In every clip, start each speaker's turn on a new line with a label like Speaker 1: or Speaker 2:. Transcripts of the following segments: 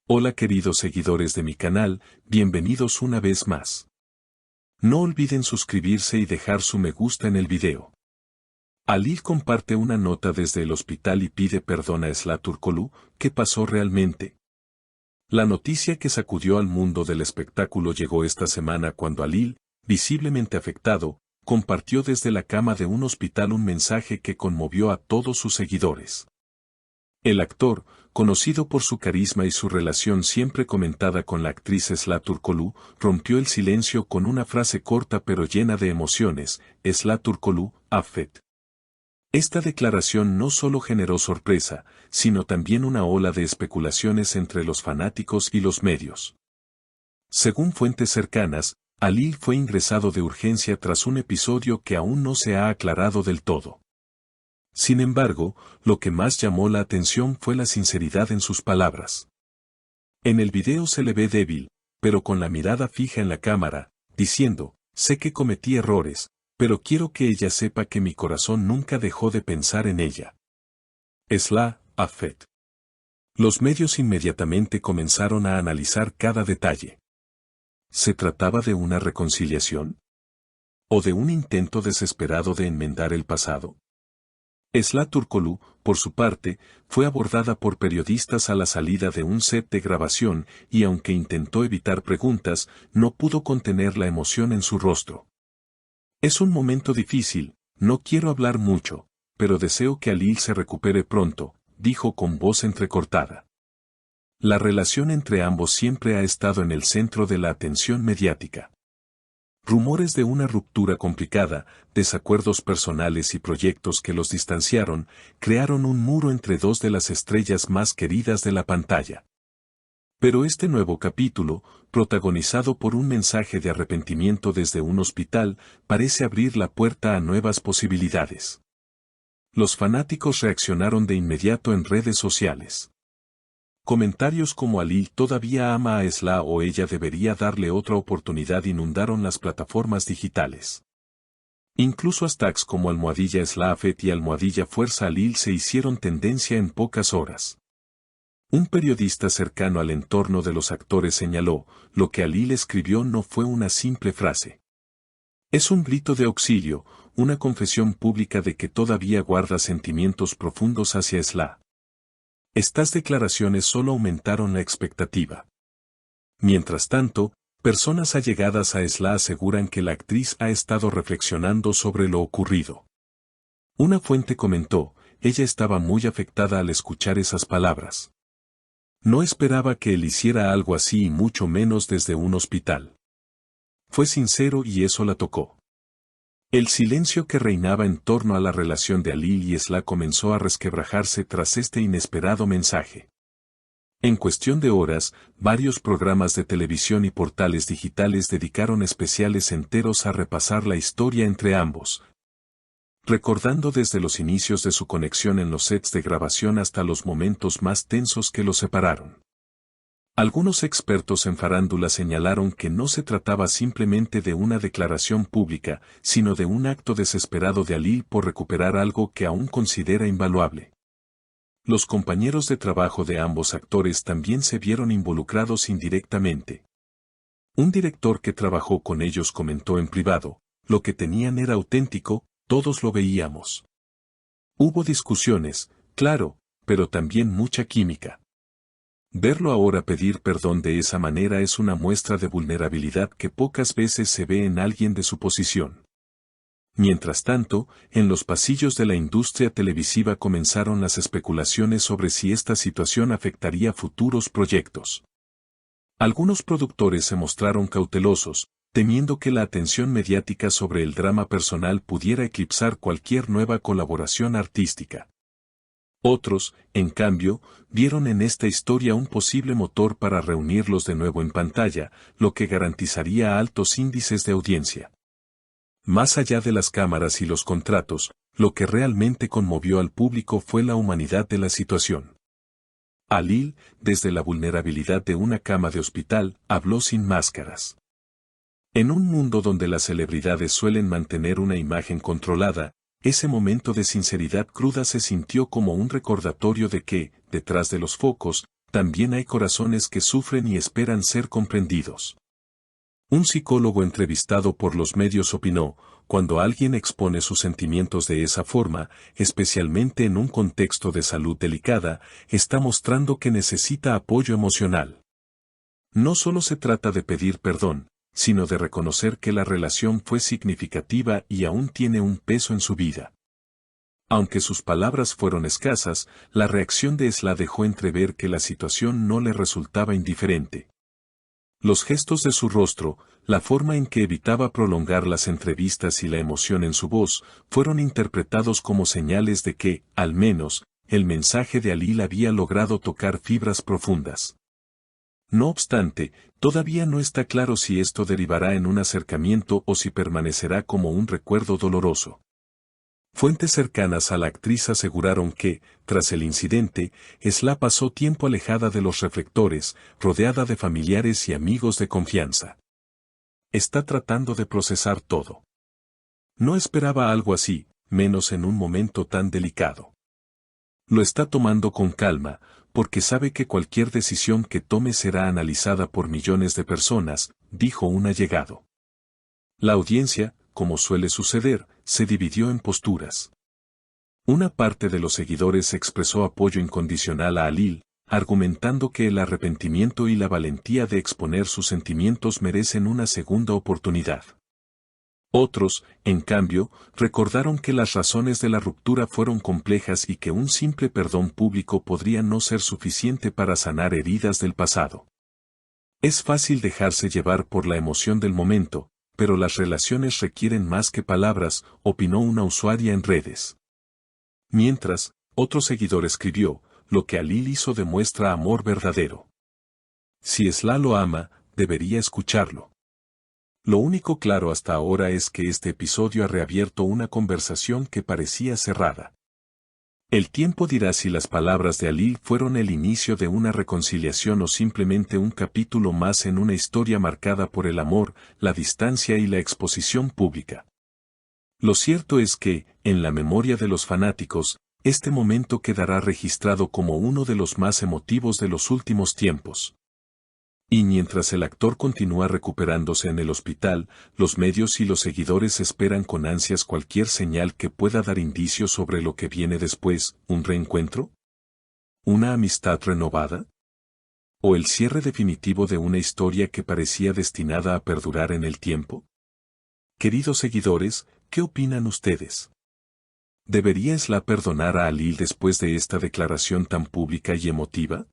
Speaker 1: Hola queridos seguidores de mi canal, bienvenidos una vez más. No olviden suscribirse y dejar su me gusta en el video. Halil comparte una nota desde el hospital y pide perdón a Esla Turkoglu. ¿Qué pasó realmente? La noticia que sacudió al mundo del espectáculo llegó esta semana cuando Halil, visiblemente afectado, compartió desde la cama de un hospital un mensaje que conmovió a todos sus seguidores. El actor, conocido por su carisma y su relación siempre comentada con la actriz Esla Turkoglu, rompió el silencio con una frase corta pero llena de emociones: Esla Turkoglu, affet. Esta declaración no solo generó sorpresa, sino también una ola de especulaciones entre los fanáticos y los medios. Según fuentes cercanas, Halil fue ingresado de urgencia tras un episodio que aún no se ha aclarado del todo. Sin embargo, lo que más llamó la atención fue la sinceridad en sus palabras. En el video se le ve débil, pero con la mirada fija en la cámara, diciendo: sé que cometí errores, pero quiero que ella sepa que mi corazón nunca dejó de pensar en ella. Esla, affet. Los medios inmediatamente comenzaron a analizar cada detalle. ¿Se trataba de una reconciliación? ¿O de un intento desesperado de enmendar el pasado? Esla Turkoglu, por su parte, fue abordada por periodistas a la salida de un set de grabación y aunque intentó evitar preguntas, no pudo contener la emoción en su rostro. Es un momento difícil, no quiero hablar mucho, pero deseo que Halil se recupere pronto, dijo con voz entrecortada. La relación entre ambos siempre ha estado en el centro de la atención mediática. Rumores de una ruptura complicada, desacuerdos personales y proyectos que los distanciaron, crearon un muro entre dos de las estrellas más queridas de la pantalla. Pero este nuevo capítulo, protagonizado por un mensaje de arrepentimiento desde un hospital, parece abrir la puerta a nuevas posibilidades. Los fanáticos reaccionaron de inmediato en redes sociales. Comentarios como Halil todavía ama a Esla o ella debería darle otra oportunidad inundaron las plataformas digitales. Incluso hashtags como @Esla affet y @Fuerza Halil se hicieron tendencia en pocas horas. Un periodista cercano al entorno de los actores señaló: lo que Halil escribió no fue una simple frase. Es un grito de auxilio, una confesión pública de que todavía guarda sentimientos profundos hacia Esla. Estas declaraciones solo aumentaron la expectativa. Mientras tanto, personas allegadas a Esla aseguran que la actriz ha estado reflexionando sobre lo ocurrido. Una fuente comentó: ella estaba muy afectada al escuchar esas palabras. No esperaba que él hiciera algo así y mucho menos desde un hospital. Fue sincero y eso la tocó. El silencio que reinaba en torno a la relación de Halil y Esla comenzó a resquebrajarse tras este inesperado mensaje. En cuestión de horas, varios programas de televisión y portales digitales dedicaron especiales enteros a repasar la historia entre ambos, recordando desde los inicios de su conexión en los sets de grabación hasta los momentos más tensos que los separaron. Algunos expertos en farándula señalaron que no se trataba simplemente de una declaración pública, sino de un acto desesperado de Halil por recuperar algo que aún considera invaluable. Los compañeros de trabajo de ambos actores también se vieron involucrados indirectamente. Un director que trabajó con ellos comentó en privado: lo que tenían era auténtico, todos lo veíamos. Hubo discusiones, claro, pero también mucha química. Verlo ahora pedir perdón de esa manera es una muestra de vulnerabilidad que pocas veces se ve en alguien de su posición. Mientras tanto, en los pasillos de la industria televisiva comenzaron las especulaciones sobre si esta situación afectaría futuros proyectos. Algunos productores se mostraron cautelosos, temiendo que la atención mediática sobre el drama personal pudiera eclipsar cualquier nueva colaboración artística. Otros, en cambio, vieron en esta historia un posible motor para reunirlos de nuevo en pantalla, lo que garantizaría altos índices de audiencia. Más allá de las cámaras y los contratos, lo que realmente conmovió al público fue la humanidad de la situación. Halil, desde la vulnerabilidad de una cama de hospital, habló sin máscaras. En un mundo donde las celebridades suelen mantener una imagen controlada, ese momento de sinceridad cruda se sintió como un recordatorio de que, detrás de los focos, también hay corazones que sufren y esperan ser comprendidos. Un psicólogo entrevistado por los medios opinó, cuando alguien expone sus sentimientos de esa forma, especialmente en un contexto de salud delicada, está mostrando que necesita apoyo emocional. No solo se trata de pedir perdón, sino de reconocer que la relación fue significativa y aún tiene un peso en su vida. Aunque sus palabras fueron escasas, la reacción de Esla dejó entrever que la situación no le resultaba indiferente. Los gestos de su rostro, la forma en que evitaba prolongar las entrevistas y la emoción en su voz, fueron interpretados como señales de que, al menos, el mensaje de Alil había logrado tocar fibras profundas. No obstante, todavía no está claro si esto derivará en un acercamiento o si permanecerá como un recuerdo doloroso. Fuentes cercanas a la actriz aseguraron que, tras el incidente, Esla pasó tiempo alejada de los reflectores, rodeada de familiares y amigos de confianza. Está tratando de procesar todo. No esperaba algo así, menos en un momento tan delicado. Lo está tomando con calma, porque sabe que cualquier decisión que tome será analizada por millones de personas, dijo un allegado. La audiencia, como suele suceder, se dividió en posturas. Una parte de los seguidores expresó apoyo incondicional a Alil, argumentando que el arrepentimiento y la valentía de exponer sus sentimientos merecen una segunda oportunidad. Otros, en cambio, recordaron que las razones de la ruptura fueron complejas y que un simple perdón público podría no ser suficiente para sanar heridas del pasado. Es fácil dejarse llevar por la emoción del momento, pero las relaciones requieren más que palabras, opinó una usuaria en redes. Mientras, otro seguidor escribió, lo que Alil hizo demuestra amor verdadero. Si Esla lo ama, debería escucharlo. Lo único claro hasta ahora es que este episodio ha reabierto una conversación que parecía cerrada. El tiempo dirá si las palabras de Alil fueron el inicio de una reconciliación o simplemente un capítulo más en una historia marcada por el amor, la distancia y la exposición pública. Lo cierto es que, en la memoria de los fanáticos, este momento quedará registrado como uno de los más emotivos de los últimos tiempos. Y mientras el actor continúa recuperándose en el hospital, los medios y los seguidores esperan con ansias cualquier señal que pueda dar indicios sobre lo que viene después, ¿un reencuentro? ¿Una amistad renovada? ¿O el cierre definitivo de una historia que parecía destinada a perdurar en el tiempo? Queridos seguidores, ¿qué opinan ustedes? ¿Debería Esla perdonar a Alil después de esta declaración tan pública y emotiva?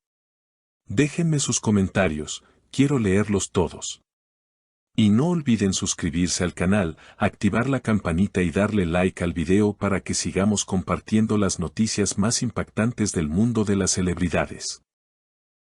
Speaker 1: Déjenme sus comentarios, quiero leerlos todos. Y no olviden suscribirse al canal, activar la campanita y darle like al video para que sigamos compartiendo las noticias más impactantes del mundo de las celebridades.